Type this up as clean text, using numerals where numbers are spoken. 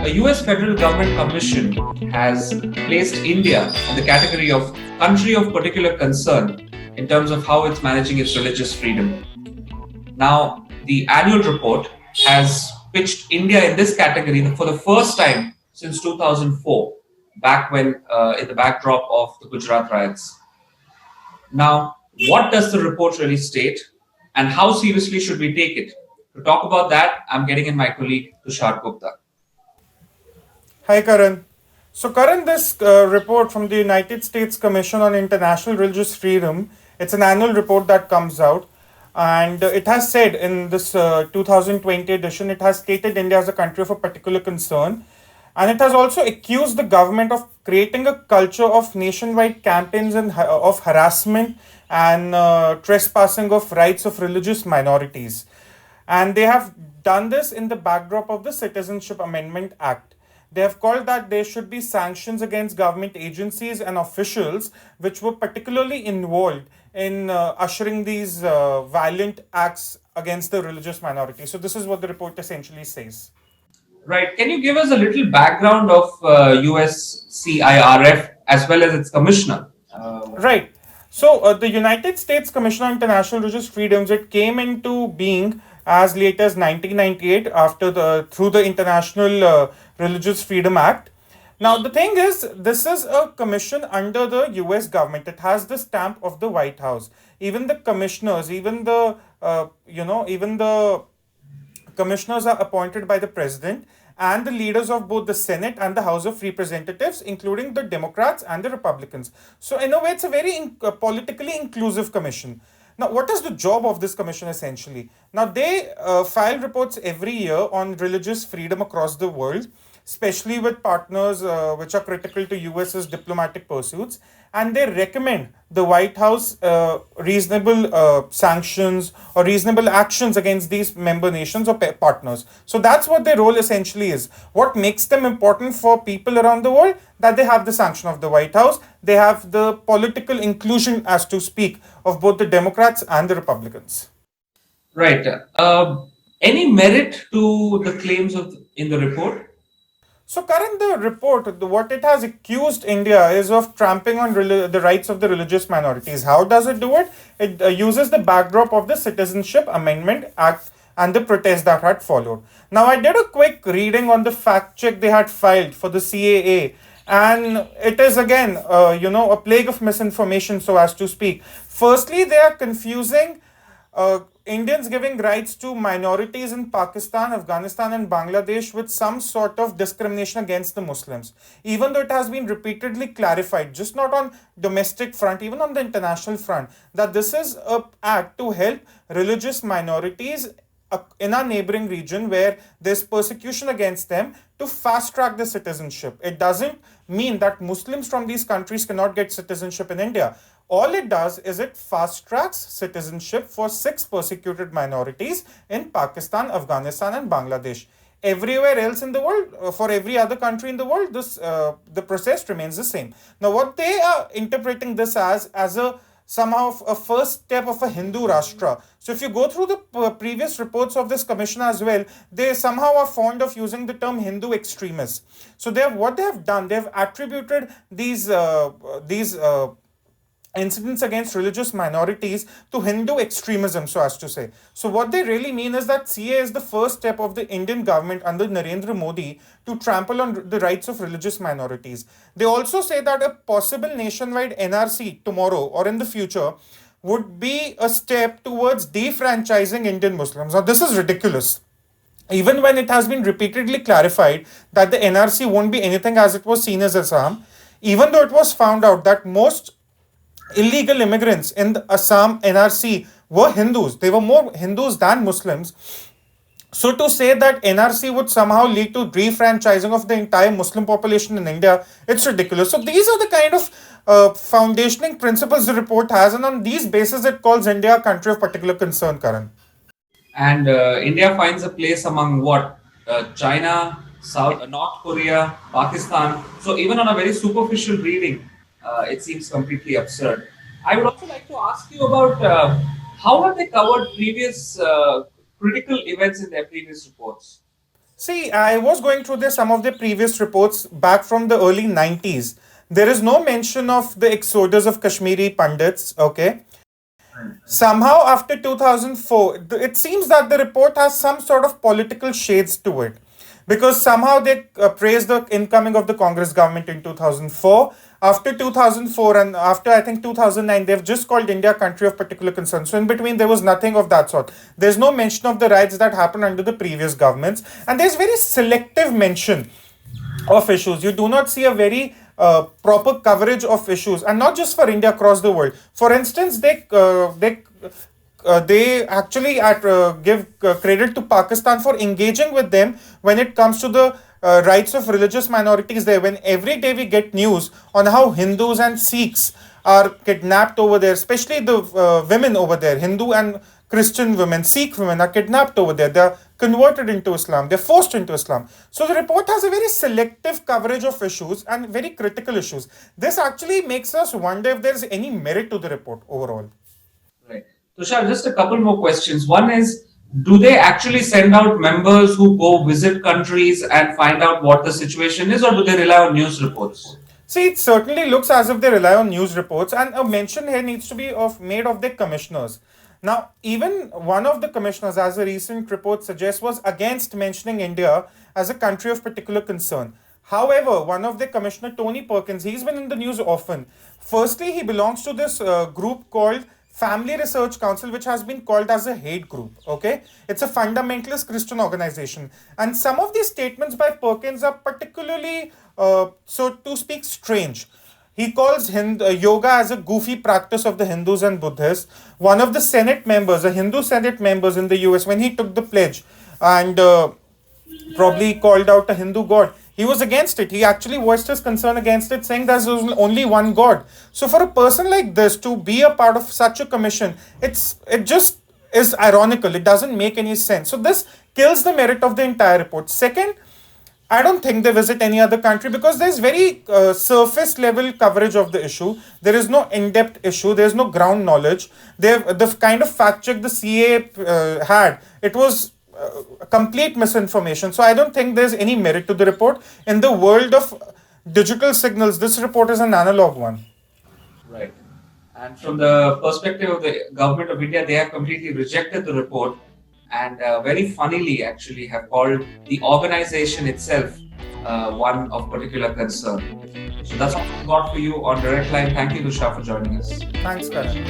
A US federal government commission has placed India in the category of country of particular concern in terms of how it's managing its religious freedom. Now, the annual report has pitched India in this category for the first time since 2004, back when in the backdrop of the Gujarat riots. Now, what does the report really state, and how seriously should we take it? To talk about that, I'm getting in my colleague Tushar Gupta. Hi, Karan. So, Karan, this report from the United States Commission on International Religious Freedom, it's an annual report that comes out, and it has said in this 2020 edition, it has stated India as a country of a particular concern, and it has also accused the government of creating a culture of nationwide campaigns and of harassment and trespassing of rights of religious minorities. And they have done this in the backdrop of the Citizenship Amendment Act. They have called that there should be sanctions against government agencies and officials which were particularly involved in ushering these violent acts against the religious minority. So, this is what the report essentially says. Right. Can you give us a little background of USCIRF as well as its commissioner? Right. So the United States Commission on International Religious Freedoms, it came into being as late as 1998 after the through the International Religious Freedom Act. Now the thing is, this is a commission under the U.S. government. It has the stamp of the White House. Even the commissioners, even the commissioners are appointed by the president and the leaders of both the Senate and the House of Representatives, including the Democrats and the Republicans. So, in a way, it's a very politically inclusive commission. Now, what is the job of this commission essentially? Now, they file reports every year on religious freedom across the world, especially with partners which are critical to US's diplomatic pursuits, and they recommend the White House reasonable sanctions or reasonable actions against these member nations or partners. So that's what their role essentially is. What makes them important for people around the world? That they have the sanction of the White House, they have the political inclusion, as to speak, of both the Democrats and the Republicans. Right. Any merit to the claims in the report? So, Karan, the report, what it has accused India is of trampling on the rights of the religious minorities. How does it do it? It uses the backdrop of the Citizenship Amendment Act and the protests that had followed. Now, I did a quick reading on the fact check they had filed for the CAA, and it is again, a plague of misinformation, so as to speak. Firstly, they are confusing Indians giving rights to minorities in Pakistan, Afghanistan, and Bangladesh with some sort of discrimination against the Muslims. Even though it has been repeatedly clarified, just not on domestic front, even on the international front, that this is an act to help religious minorities in our neighboring region where there's persecution against them, to fast track the citizenship. It doesn't mean that Muslims from these countries cannot get citizenship in India. All it does is it fast tracks citizenship for 6 persecuted minorities in Pakistan, Afghanistan, and Bangladesh. Everywhere else in the world, for every other country in the world, the process remains the same. Now, what they are interpreting this as a somehow a first step of a Hindu Rashtra. So if you go through the previous reports of this commission as well, they somehow are fond of using the term Hindu extremists. So what they have done, they have attributed these incidents against religious minorities to Hindu extremism, so as to say. So what they really mean is that CA is the first step of the Indian government under Narendra Modi to trample on the rights of religious minorities. They also say that a possible nationwide NRC tomorrow or in the future would be a step towards defranchising Indian Muslims. Now, this is ridiculous. Even when it has been repeatedly clarified that the NRC won't be anything as it was seen as Assam, even though it was found out that most illegal immigrants in the Assam NRC were Hindus. They were more Hindus than Muslims. So to say that NRC would somehow lead to refranchising of the entire Muslim population in India, it's ridiculous. So these are the kind of foundationing principles the report has, and on these bases it calls India a country of particular concern, Karan. And India finds a place among what? China, North Korea, Pakistan. So even on a very superficial reading, it seems completely absurd. I would also like to ask you about how have they covered previous critical events in their previous reports? See, I was going through some of the previous reports back from the early 90s. There is no mention of the exodus of Kashmiri Pandits, okay? Somehow, after 2004, it seems that the report has some sort of political shades to it. Because somehow they praised the incoming of the Congress government in 2004. After 2004 and after I think 2009, they've just called India a country of particular concern. So in between, there was nothing of that sort. There's no mention of the rights that happened under the previous governments. And there's very selective mention of issues. You do not see a very proper coverage of issues, and not just for India, across the world. For instance, they actually give credit to Pakistan for engaging with them when it comes to the rights of religious minorities there. When every day we get news on how Hindus and Sikhs are kidnapped over there, especially the women over there, Hindu and Christian women, Sikh women are kidnapped over there. They're converted into Islam. They're forced into Islam. So the report has a very selective coverage of issues and very critical issues. This actually makes us wonder if there's any merit to the report overall. Right. Tushar, just a couple more questions. One is, do they actually send out members who go visit countries and find out what the situation is, or do they rely on news reports? See, it certainly looks as if they rely on news reports, and a mention here needs to be made of their commissioners. Now, even one of the commissioners, as a recent report suggests, was against mentioning India as a country of particular concern. However, one of the commissioner, Tony Perkins, he's been in the news often. Firstly, he belongs to this group called Family Research Council, which has been called as a hate group. Okay, it's a fundamentalist Christian organization, and some of these statements by Perkins are particularly, so to speak, strange. He calls yoga as a goofy practice of the Hindus and Buddhists. One of the Senate members, a Hindu Senate members in the US, when he took the pledge and probably called out a Hindu god, he was against it. He actually voiced his concern against it, saying there's only one God. So for a person like this to be a part of such a commission, it just is ironical. It doesn't make any sense. So this kills the merit of the entire report. Second, I don't think they visit any other country because there's very surface level coverage of the issue. There is no in-depth issue. There's no ground knowledge. The kind of fact check the CA had, it was complete misinformation. So I don't think there's any merit to the report. In the world of digital signals, this report is an analog one. Right. And from the perspective of the government of India, they have completely rejected the report, and very funnily actually have called the organization itself one of particular concern. So that's what we got for you on Direct Line. Thank you, Tushar, for joining us. Thanks, Karan.